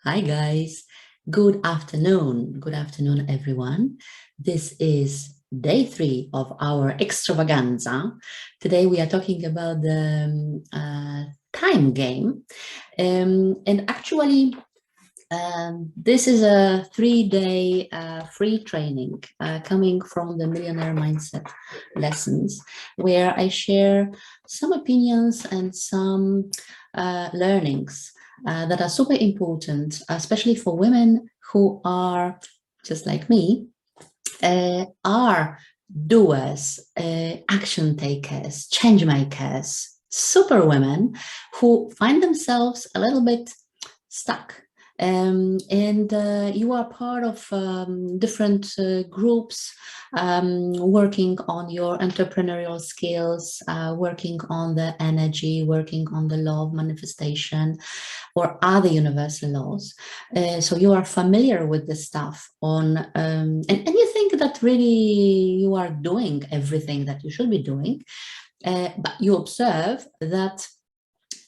Hi guys, good afternoon. Good afternoon, everyone. This is day 3 of our extravaganza. Today we are talking about the time game. And actually, this is a 3-day free training coming from the Millionaire Mindset lessons, where I share some opinions and some learnings that are super important, especially for women who are just like me, are doers, action takers, change makers, super women who find themselves a little bit stuck. And you are part of different groups working on your entrepreneurial skills, working on the energy, working on the law of manifestation or other universal laws. So you are familiar with this stuff and you think that really you are doing everything that you should be doing, but you observe that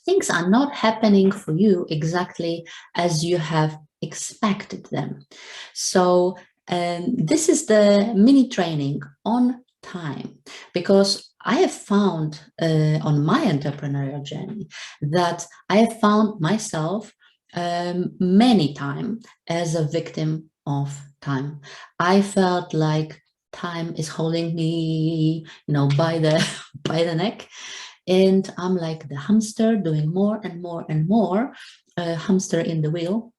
things are not happening for you exactly as you have expected them. So this is the mini training on time, because I have found on my entrepreneurial journey that I have found myself many times as a victim of time. I felt like time is holding me, by the by the neck, and I'm like the hamster doing more and more and more, hamster in the wheel.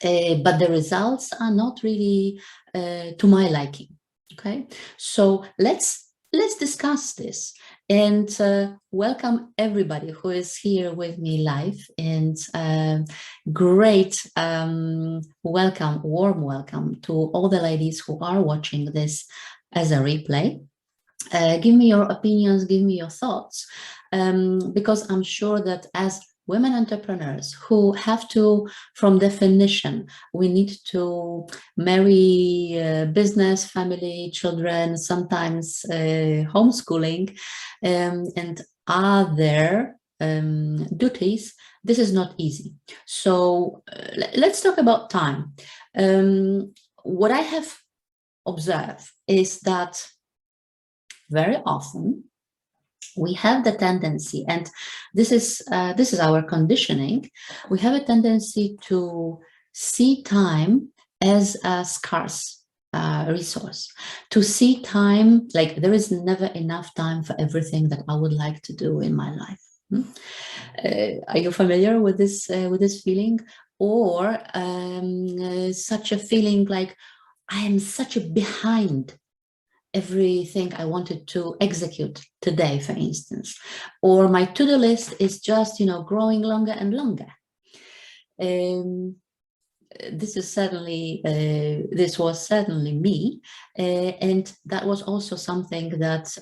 But the results are not really to my liking. Okay, so let's discuss this and welcome everybody who is here with me live, and great warm welcome to all the ladies who are watching this as a replay. Give me your opinions, give me your thoughts, because I'm sure that as women entrepreneurs who have to, from definition, we need to marry business, family, children, sometimes homeschooling, and other duties. This is not easy. So let's talk about time. What I have observed is that very often we have the tendency, and this is our conditioning, we have a tendency to see time as a scarce resource, to see time like there is never enough time for everything that I would like to do in my life. Are you familiar with this feeling, or such a feeling like I am such a behind everything I wanted to execute today, for instance, or my to-do list is just, growing longer and longer. This was certainly me, and that was also something that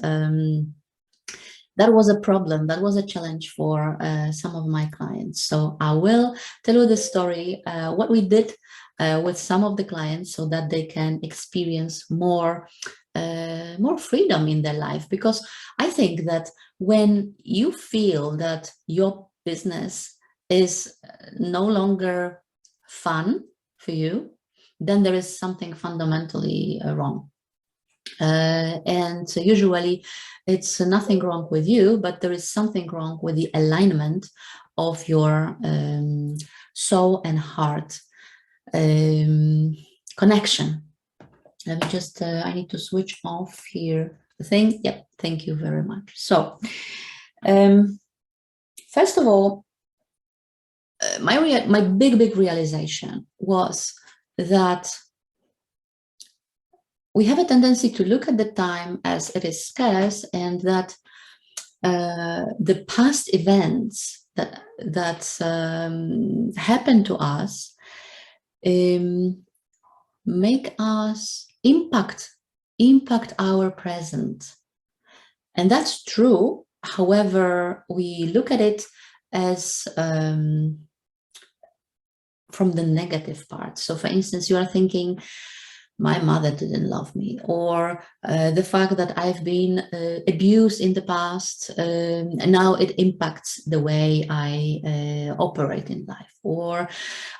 that was a problem, that was a challenge for some of my clients. So I will tell you the story, what we did with some of the clients, so that they can experience more freedom in their life. Because I think that when you feel that your business is no longer fun for you, then there is something fundamentally wrong. And so usually it's nothing wrong with you, but there is something wrong with the alignment of your soul and heart connection. Let me just, I need to switch off here the thing. Yep, thank you very much. So, first of all, my big realization was that we have a tendency to look at the time as it is scarce, and that the past events that happen to us make us impact our present. And that's true. However, we look at it as from the negative part. So for instance, you are thinking, my mother didn't love me, or the fact that I've been abused in the past, and now it impacts the way I operate in life, or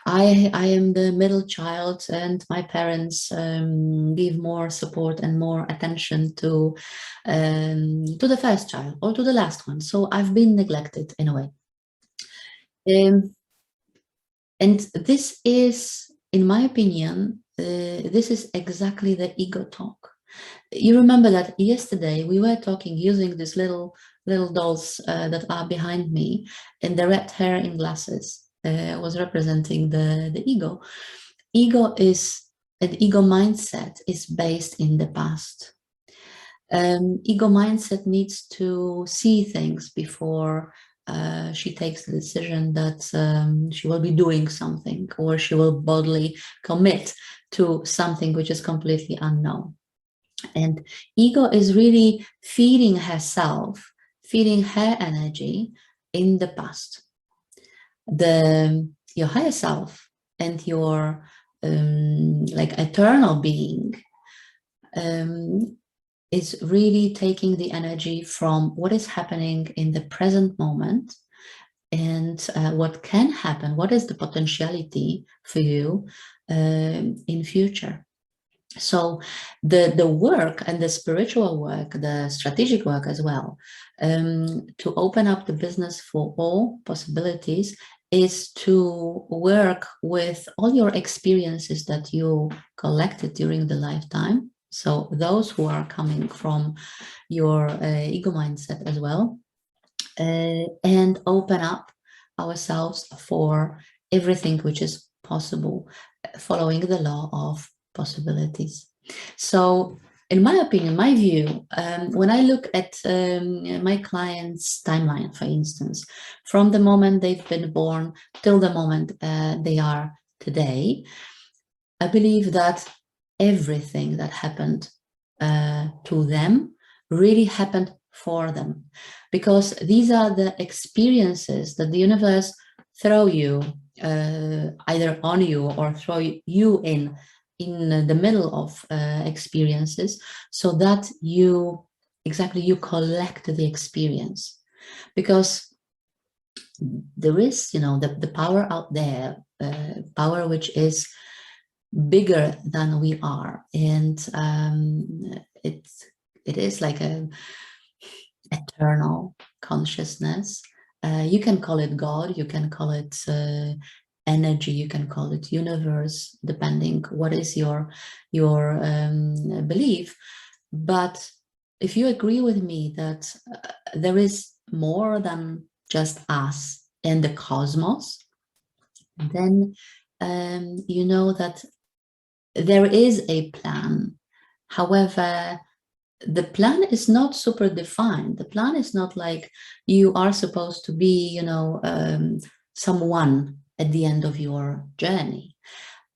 I am the middle child and my parents give more support and more attention to the first child or to the last one. So I've been neglected in a way. And this is, in my opinion, this is exactly the ego talk. You remember that yesterday we were talking using these little dolls that are behind me, and the red hair in glasses was representing the ego. Ego is, an ego mindset is based in the past. Ego mindset needs to see things before she takes the decision that she will be doing something, or she will boldly commit to something which is completely unknown. And ego is really feeding herself, feeding her energy in the past. Your higher self and your like eternal being is really taking the energy from what is happening in the present moment, and what can happen, what is the potentiality for you in future. So the work and the spiritual work, the strategic work as well, to open up the business for all possibilities, is to work with all your experiences that you collected during the lifetime. So those who are coming from your ego mindset as well, and open up ourselves for everything which is possible, following the law of possibilities. So in my opinion, my view, when I look at my clients' timeline, for instance, from the moment they've been born till the moment they are today, I believe that everything that happened to them really happened for them, because these are the experiences that the universe throw you either on you or throw you in the middle of experiences, so that you collect the experience. Because there is, the power out there, power which is bigger than we are, and it is like a eternal consciousness. You can call it God, you can call it energy, you can call it universe, depending what is your belief. But if you agree with me that there is more than just us and the cosmos, then you know that there is a plan. However, the plan is not super defined. The plan is not like you are supposed to be, someone at the end of your journey,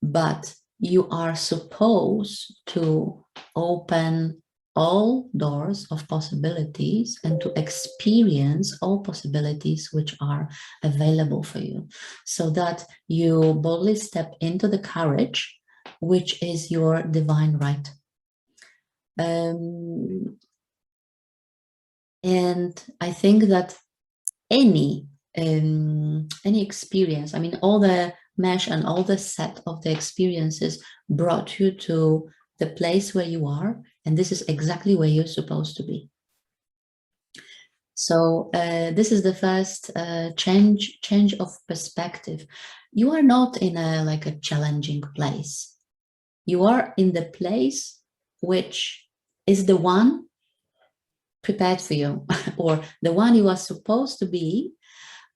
but you are supposed to open all doors of possibilities and to experience all possibilities which are available for you, so that you boldly step into the courage which is your divine right. And I think that any experience, I mean, all the mesh and all the set of the experiences brought you to the place where you are, and this is exactly where you're supposed to be. So this is the first change of perspective. You are not in a challenging place. You are in the place which is the one prepared for you, or the one you are supposed to be,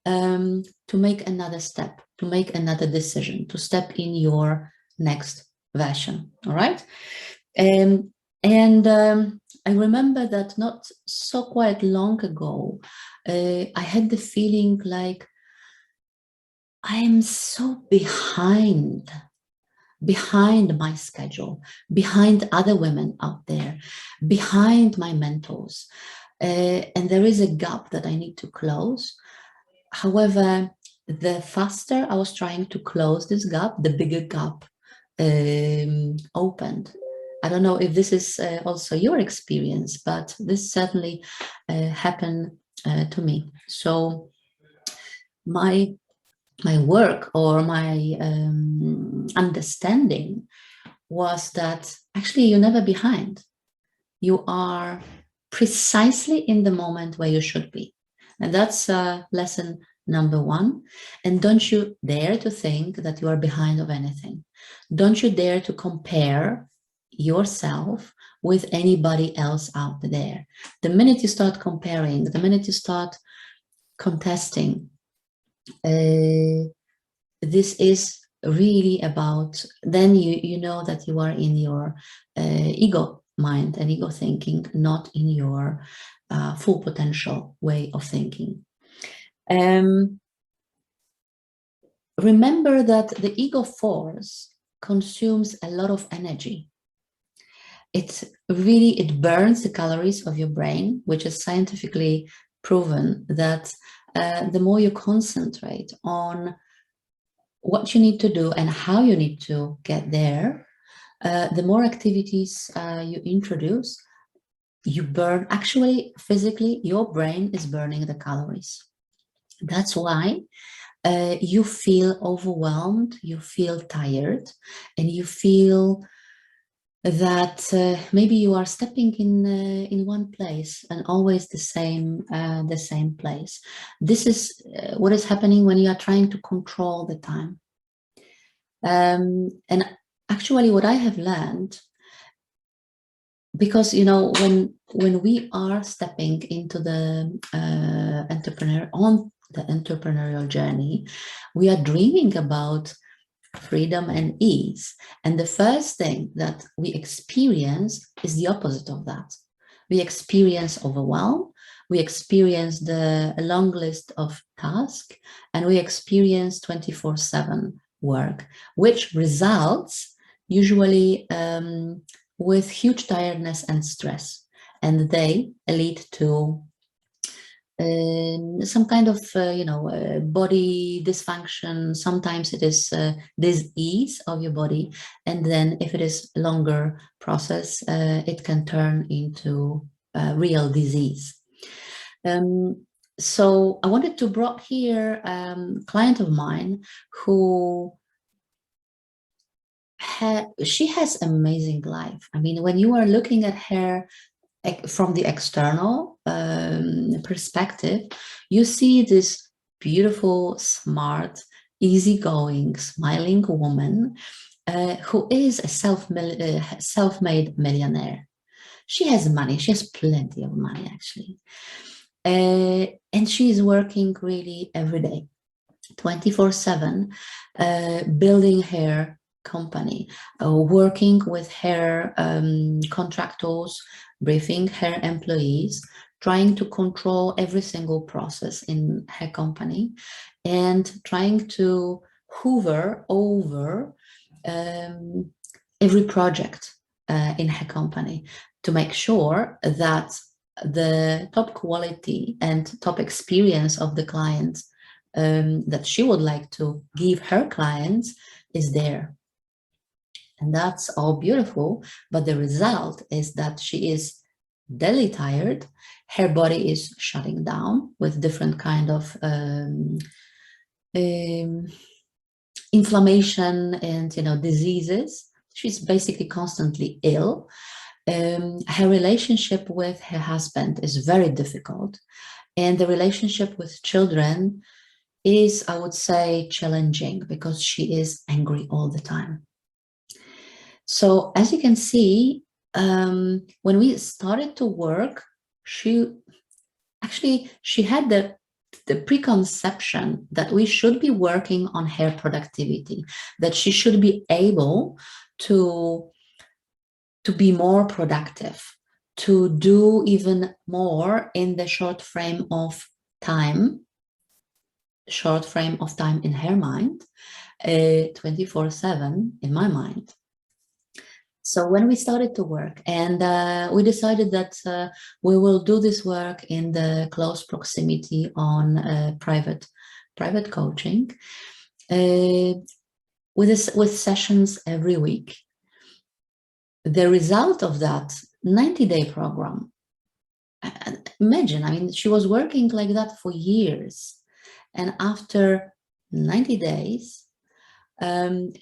to make another step, to make another decision, to step in your next version. All right. And I remember that not so quite long ago, I had the feeling like I am so behind my schedule, behind other women out there, behind my mentors. And there is a gap that I need to close. However, the faster I was trying to close this gap, the bigger gap opened. I don't know if this is also your experience, but this certainly happened to me. So my work or my understanding was that actually you're never behind. You are precisely in the moment where you should be. And that's lesson number one. And don't you dare to think that you are behind of anything. Don't you dare to compare yourself with anybody else out there. The minute you start comparing, the minute you start contesting, this is really about, then you know that you are in your ego mind and ego thinking, not in your full potential way of thinking. Remember that the ego force consumes a lot of energy. It burns the calories of your brain, which is scientifically proven that the more you concentrate on what you need to do and how you need to get there, the more activities you introduce, you burn, actually physically, your brain is burning the calories. That's why you feel overwhelmed, you feel tired, and you feel that maybe you are stepping in one place and always the same place. This is what is happening when you are trying to control the time. And actually, what I have learned, because when we are stepping into the entrepreneurial journey, we are dreaming about freedom and ease. And the first thing that we experience is the opposite of that. We experience overwhelm, we experience the long list of tasks, and we experience 24/7 work, which results usually with huge tiredness and stress. And they lead to some kind of body dysfunction. Sometimes it is dis-ease of your body, and then if it is longer process, it can turn into real disease. So I wanted to brought here a client of mine who she has amazing life. I mean, when you are looking at her from the external perspective, you see this beautiful, smart, easygoing, smiling woman who is a self-made millionaire. She has money. She has plenty of money, actually. And she is working really every day, 24/7, building her company, working with her contractors, briefing her employees, trying to control every single process in her company, and trying to hoover over every project in her company to make sure that the top quality and top experience of the clients that she would like to give her clients is there. And that's all beautiful, but the result is that she is deadly tired. Her body is shutting down with different kind of inflammation and diseases. She's basically constantly ill. Her relationship with her husband is very difficult, and the relationship with children is, I would say, challenging because she is angry all the time. So as you can see, when we started to work, she had the preconception that we should be working on her productivity, that she should be able to be more productive, to do even more in the short frame of time in her mind, 24/7 in my mind. So when we started to work, and we decided that we will do this work in the close proximity on private coaching, with sessions every week. The result of that 90-day program, imagine, I mean, she was working like that for years. And after 90 days,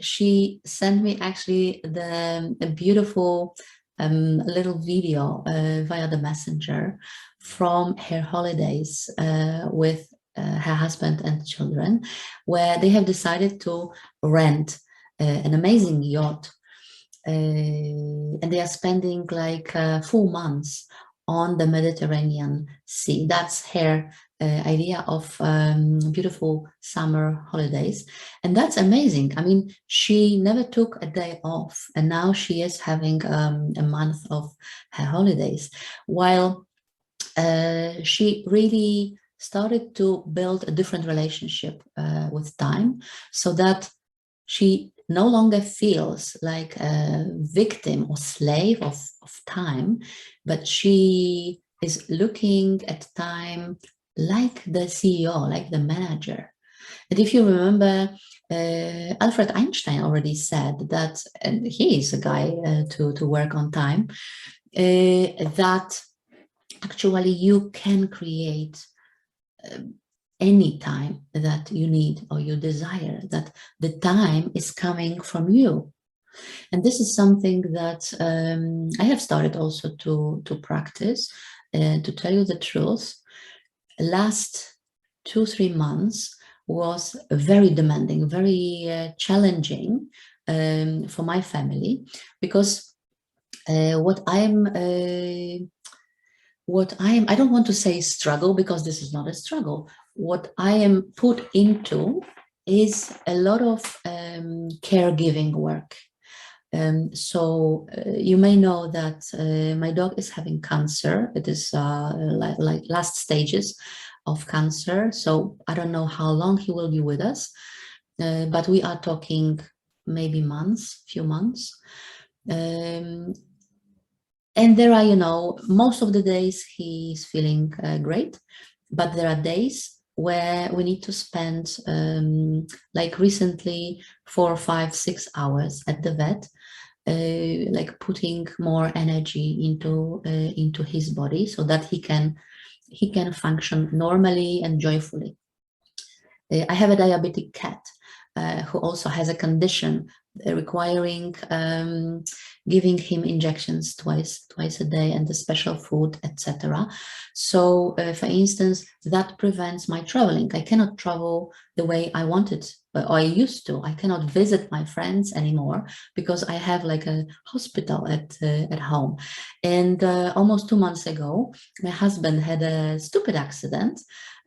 she sent me actually the beautiful little video via the messenger from her holidays with her husband and children, where they have decided to rent an amazing yacht, and they are spending like 4 months on the Mediterranean Sea. That's her idea of beautiful summer holidays. And that's amazing. I mean, she never took a day off, and now she is having a month of her holidays, while she really started to build a different relationship with time, so that she no longer feels like a victim or slave of time, but she is looking at time like the CEO, like the manager. And if you remember, Albert Einstein already said that, and he is a guy to work on time, that actually you can create any time that you need or you desire, that the time is coming from you. And this is something that I have started also to practice. To tell you the truth, last 2-3 months was very demanding, very challenging for my family, because what I don't want to say struggle, because this is not a struggle. What I am put into is a lot of caregiving work. So you may know that my dog is having cancer. It is like last stages of cancer. So I don't know how long he will be with us, but we are talking maybe months, few months. And there are, you know, most of the days he's feeling great, but there are days where we need to spend, like recently, 4, 5, 6 hours at the vet, like putting more energy into his body so that he can function normally and joyfully. I have a diabetic cat who also has a condition requiring giving him injections twice a day and a special food, etc. So, for instance, that prevents my traveling. I cannot travel the way I wanted, or I used to. I cannot visit my friends anymore because I have like a hospital at home. And almost 2 months ago, my husband had a stupid accident,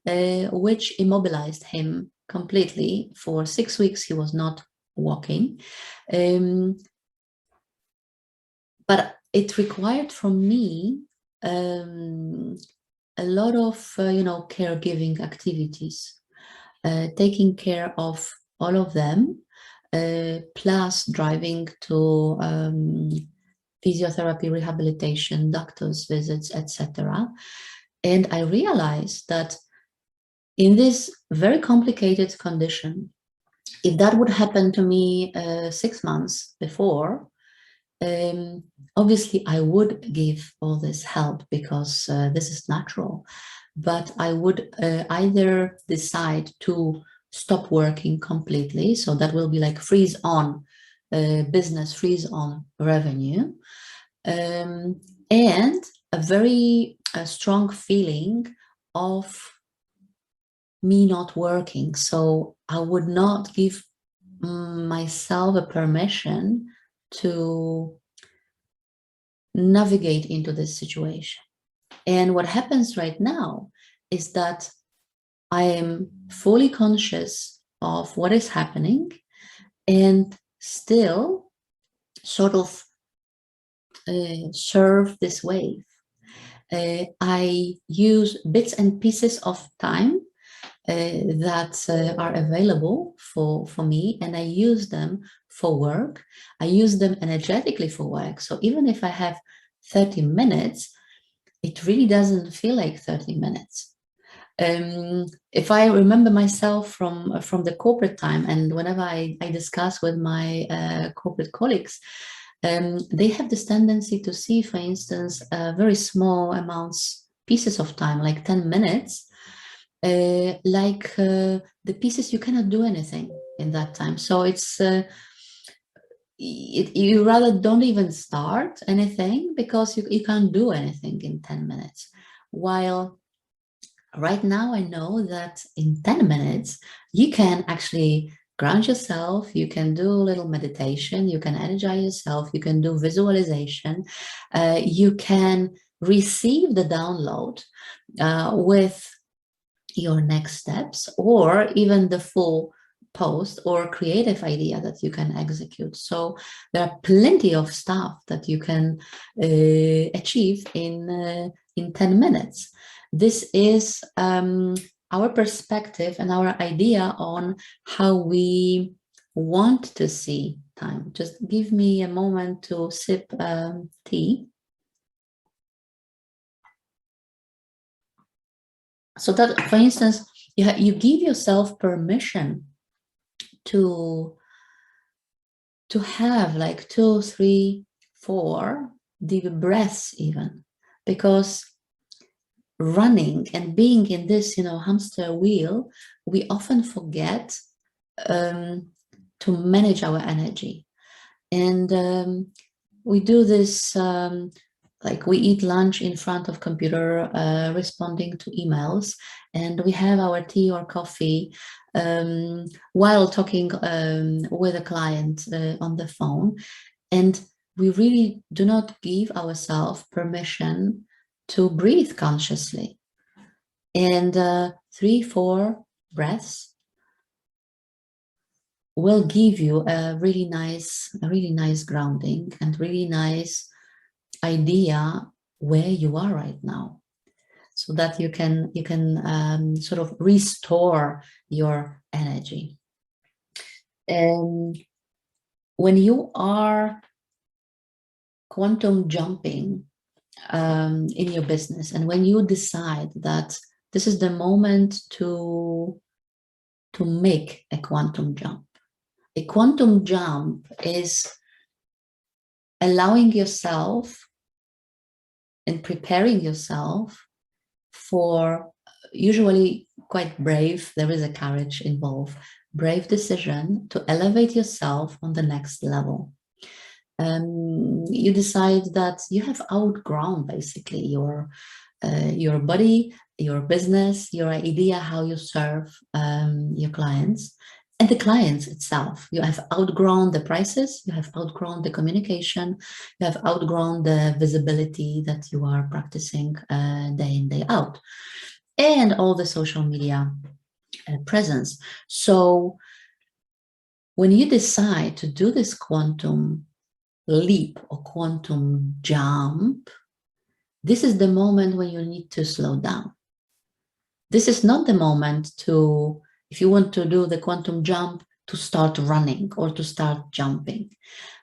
which immobilized him completely. For 6 weeks, he was not walking. But it required from me a lot of, caregiving activities, taking care of all of them, plus driving to physiotherapy, rehabilitation, doctor's visits, etc. And I realized that in this very complicated condition, if that would happen to me 6 months before, obviously I would give all this help because this is natural. But I would either decide to stop working completely, so that will be like freeze on business, freeze on revenue, and a very strong feeling of me not working. So I would not give myself a permission to navigate into this situation. And what happens right now is that I am fully conscious of what is happening and still sort of surf this wave. I use bits and pieces of time that are available for me, and I use them for work. I use them energetically for work. So even if I have 30 minutes, it really doesn't feel like 30 minutes. If I remember myself from the corporate time, and whenever I discuss with my corporate colleagues, they have this tendency to see, for instance, very small amounts, pieces of time, like 10 minutes, like the pieces you cannot do anything in that time. So it's you rather don't even start anything because you can't do anything in 10 minutes. While right now I know that in 10 minutes, you can actually ground yourself, you can do a little meditation, you can energize yourself, you can do visualization, you can receive the download with your next steps, or even the full post or creative idea that you can execute. So there are plenty of stuff that you can achieve in 10 minutes. This is our perspective and our idea on how we want to see time. Just give me a moment to sip tea. So that, for instance, you give yourself permission to have like 2, 3, 4 deep breaths even, because running and being in this, hamster wheel, we often forget to manage our energy. And we do this, like we eat lunch in front of computer, responding to emails, and we have our tea or coffee while talking with a client on the phone. And we really do not give ourselves permission to breathe consciously. And 3, 4 breaths will give you a really nice grounding and really nice idea where you are right now, so that you can sort of restore your energy. And when you are quantum jumping in your business, and when you decide that this is the moment to make a quantum jump is allowing yourself and preparing yourself for, usually quite brave, there is a courage involved, brave decision to elevate yourself on the next level. You decide that you have outgrown basically your body, your business, your idea how you serve your clients, and the clients itself. You have outgrown the prices, you have outgrown the communication, you have outgrown the visibility that you are practicing day in, day out, and all the social media presence. So when you decide to do this quantum leap or quantum jump, this is the moment when you need to slow down. This is not the moment to, if you want to do the quantum jump, to start running or to start jumping.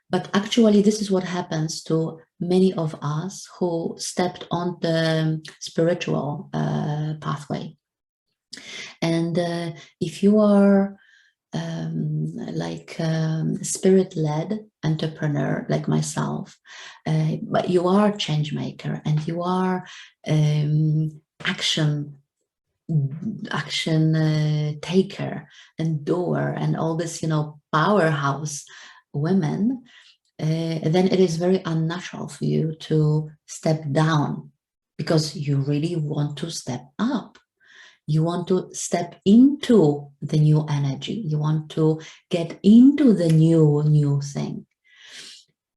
But actually, this is what happens to many of us who stepped on the spiritual pathway. And if you are spirit-led entrepreneur like myself, but you are change maker and you are action taker and doer and all this, powerhouse women, then it is very unnatural for you to step down, because you really want to step up. You want to step into the new energy. You want to get into the new thing.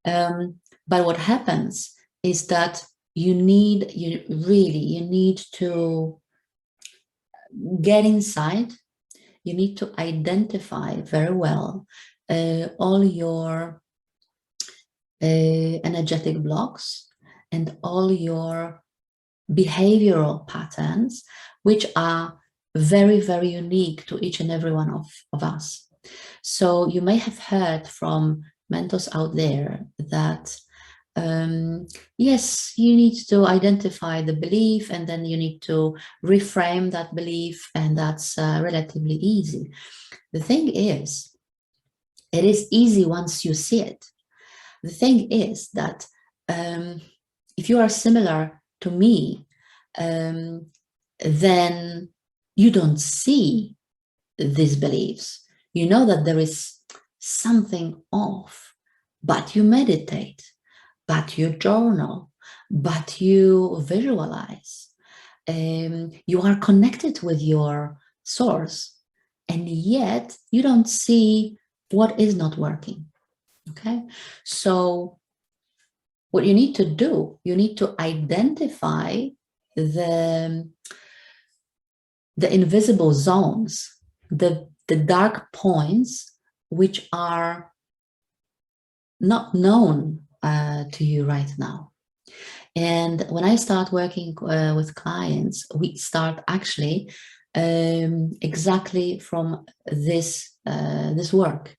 But what happens is that you need to get inside. You need to identify very well all your energetic blocks and all your behavioral patterns, which are very, very unique to each and every one of us. So you may have heard from mentors out there that Yes, you need to identify the belief, and then you need to reframe that belief, and that's relatively easy. The thing is, it is easy once you see it. The thing is that if you are similar to me, then you don't see these beliefs. You know that there is something off, but you meditate, but you journal, but you visualize. You are connected with your source, and yet you don't see what is not working. Okay, so what you need to do, you need to identify the invisible zones, the dark points which are not known to you right now. And when I start working with clients, we start actually exactly from this work.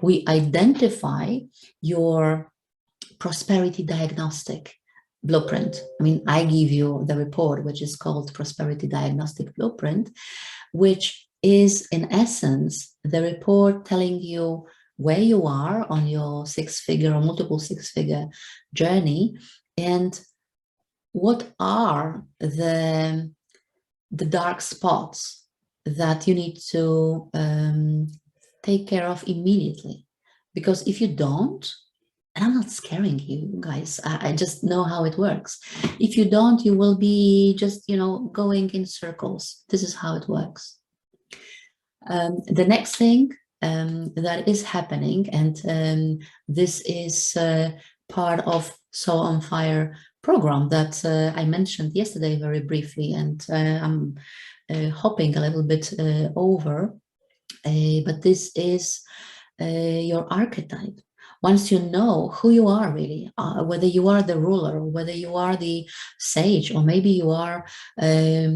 We identify your prosperity diagnostic blueprint. I mean, I give you the report, which is called Prosperity Diagnostic Blueprint, which is in essence the report telling you where you are on your six-figure or multiple six-figure journey, and what are the dark spots that you need to take care of immediately. Because if you don't, and I'm not scaring you guys, I just know how it works. If you don't, you will be just, going in circles. This is how it works. The next thing that is happening, and this is part of Soul on Fire program that I mentioned yesterday very briefly, and I'm hopping a little bit over, but this is your archetype. Once you know who you are really, whether you are the ruler, whether you are the sage, or maybe you are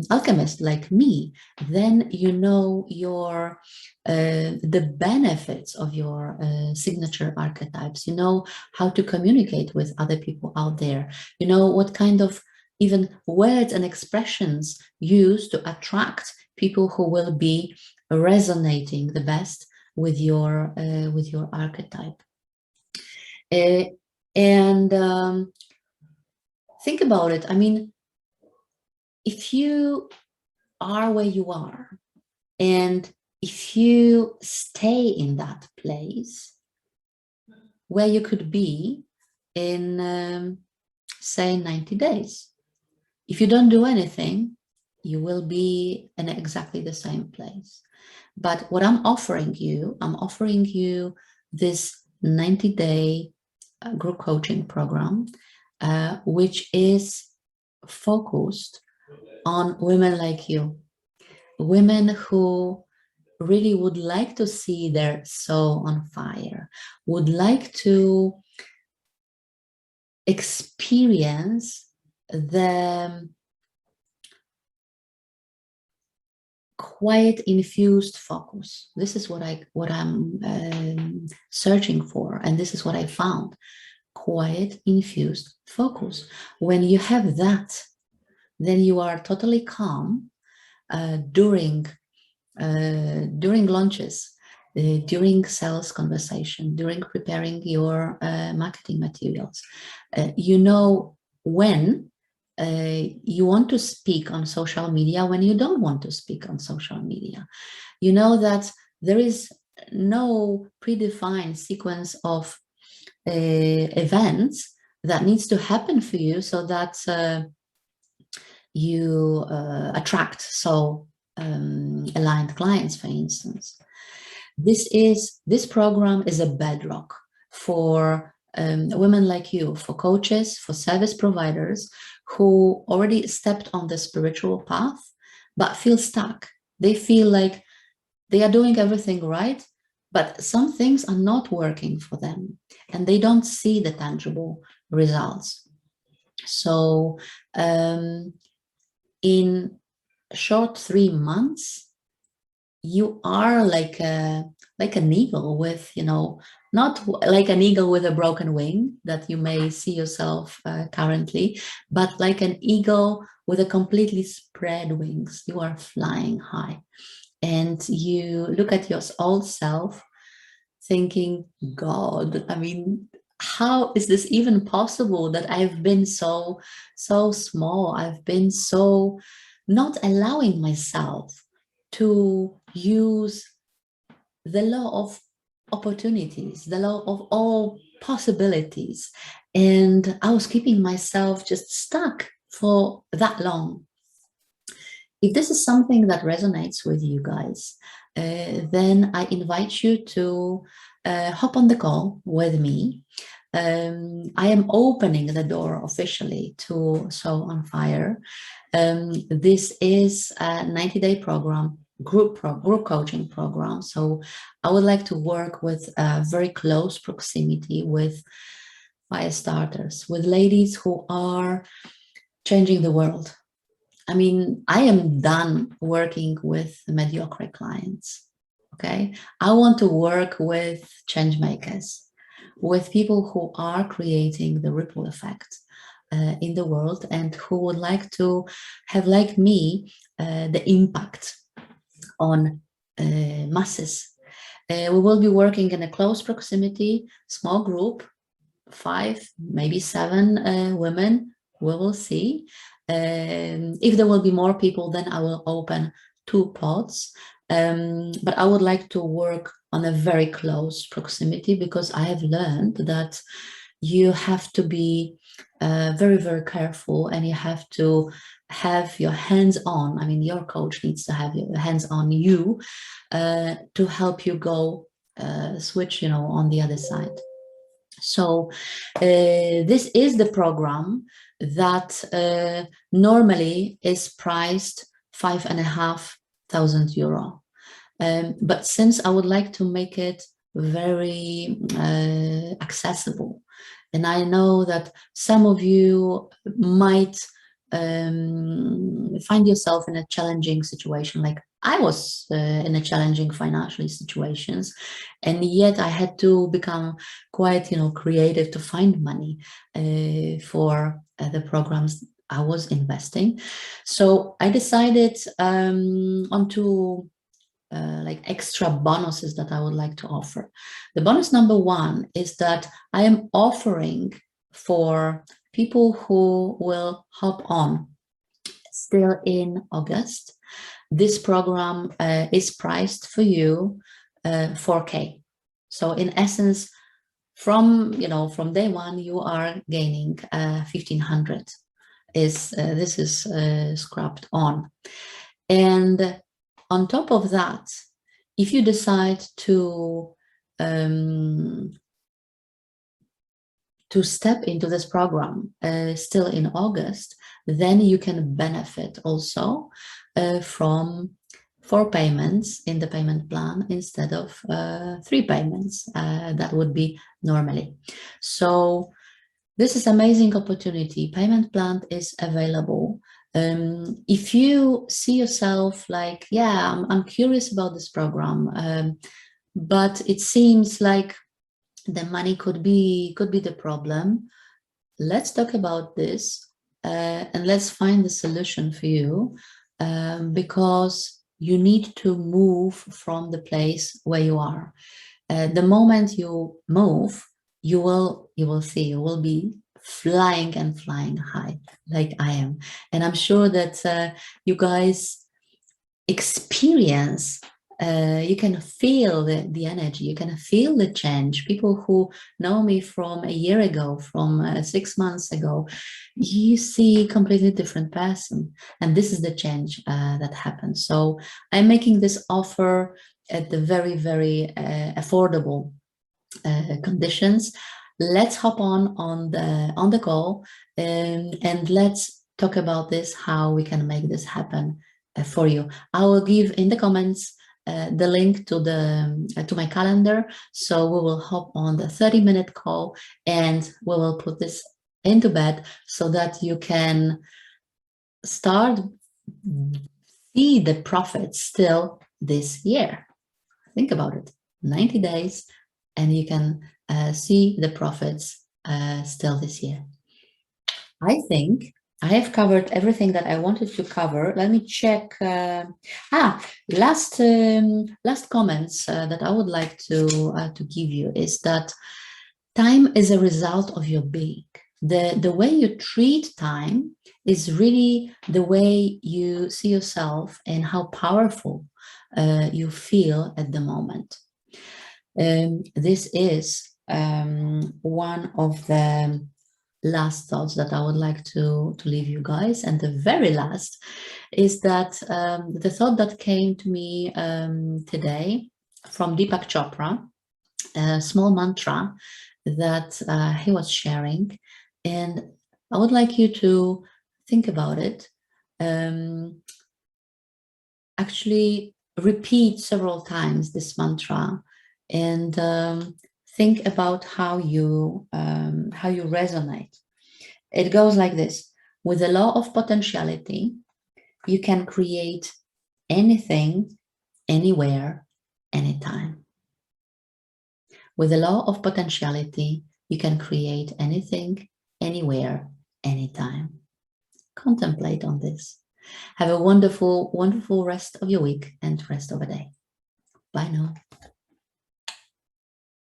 alchemist like me, then you know your the benefits of your signature archetypes. You know how to communicate with other people out there. You know what kind of even words and expressions used to attract people who will be resonating the best with your archetype. And think about it. I mean, if you are where you are, and if you stay in that place where you could be in, say, 90 days, if you don't do anything, you will be in exactly the same place. But what I'm offering you this 90-day group coaching program, which is focused on women like you, women who really would like to see their soul on fire, would like to experience the quiet infused focus. This is what I'm searching for, and this is what I found. Quiet infused focus. When you have that, then you are totally calm during launches, during sales conversation, during preparing your marketing materials. You know when you want to speak on social media, when you don't want to speak on social media. You know that there is no predefined sequence of events that needs to happen for you so that you attract aligned clients, for instance. This program is a bedrock for women like you, for coaches, for service providers who already stepped on the spiritual path but feel stuck. They feel like they are doing everything right, but some things are not working for them and they don't see the tangible results. So in short 3 months, you are like an eagle with not like an eagle with a broken wing that you may see yourself currently, but like an eagle with a completely spread wings. You are flying high, and you look at your old self thinking, God, I mean, how is this even possible that I've been so small? I've been so not allowing myself to use the law of opportunities, the law of all possibilities. And I was keeping myself just stuck for that long. If this is something that resonates with you guys, then I invite you to hop on the call with me. I am opening the door officially to Soul on Fire. This is a 90-day program, group coaching program. So I would like to work with a very close proximity with fire starters, with ladies who are changing the world. I mean, I am done working with mediocre clients. Okay. I want to work with change makers, with people who are creating the ripple effect in the world and who would like to have, like me, the impact on masses. We will be working in a close proximity, small group, 5, maybe 7 women. We will see. If there will be more people, then I will open 2 pods. But I would like to work on a very close proximity, because I have learned that you have to be very, very careful, and you have to have your hands on. I mean, your coach needs to have your hands on you to help you go switch, on the other side. So this is the program that normally is priced €5,500. But since I would like to make it very accessible, and I know that some of you might find yourself in a challenging situation, like I was in a challenging financial situations, and yet I had to become quite, creative to find money for the programs I was investing. So I decided onto like extra bonuses that I would like to offer. The bonus number 1 is that I am offering for people who will hop on still in August. This program is priced for you $4,000. So in essence, from day 1, you are gaining 1,500. This is scrapped on. And on top of that, if you decide to step into this program still in August, then you can benefit also from 4 payments in the payment plan instead of 3 payments that would be normally. So this is amazing opportunity. Payment plan is available. If you see yourself like, yeah, I'm curious about this program, but it seems like the money could be the problem, let's talk about this and let's find the solution for you, because you need to move from the place where you are. The moment you move, you will see, you will be flying and flying high like I am. And I'm sure that you guys experience, you can feel the energy, you can feel the change. People who know me from a year ago, from 6 months ago, you see a completely different person. And this is the change that happens. So I'm making this offer at the very, very affordable conditions. Let's hop on the call and let's talk about this, how we can make this happen for you. I will give in the comments the link to my calendar, so we will hop on the 30-minute call and we will put this into bed so that you can start see the profits still this year. Think about it. 90 days and you can see the profits still this year. I think I have covered everything that I wanted to cover. Let me check. Last comments that I would like to give you is that time is a result of your being. The way you treat time is really the way you see yourself and how powerful you feel at the moment. This is one of the last thoughts that I would like to leave you guys. And the very last is that the thought that came to me today from Deepak Chopra, a small mantra that he was sharing. And I would like you to think about it. Actually repeat several times this mantra and think about how you resonate. It goes like this: with the law of potentiality, you can create anything, anywhere, anytime. With the law of potentiality, you can create anything, anywhere, anytime. Contemplate on this. Have a wonderful, wonderful rest of your week and rest of the day. Bye now.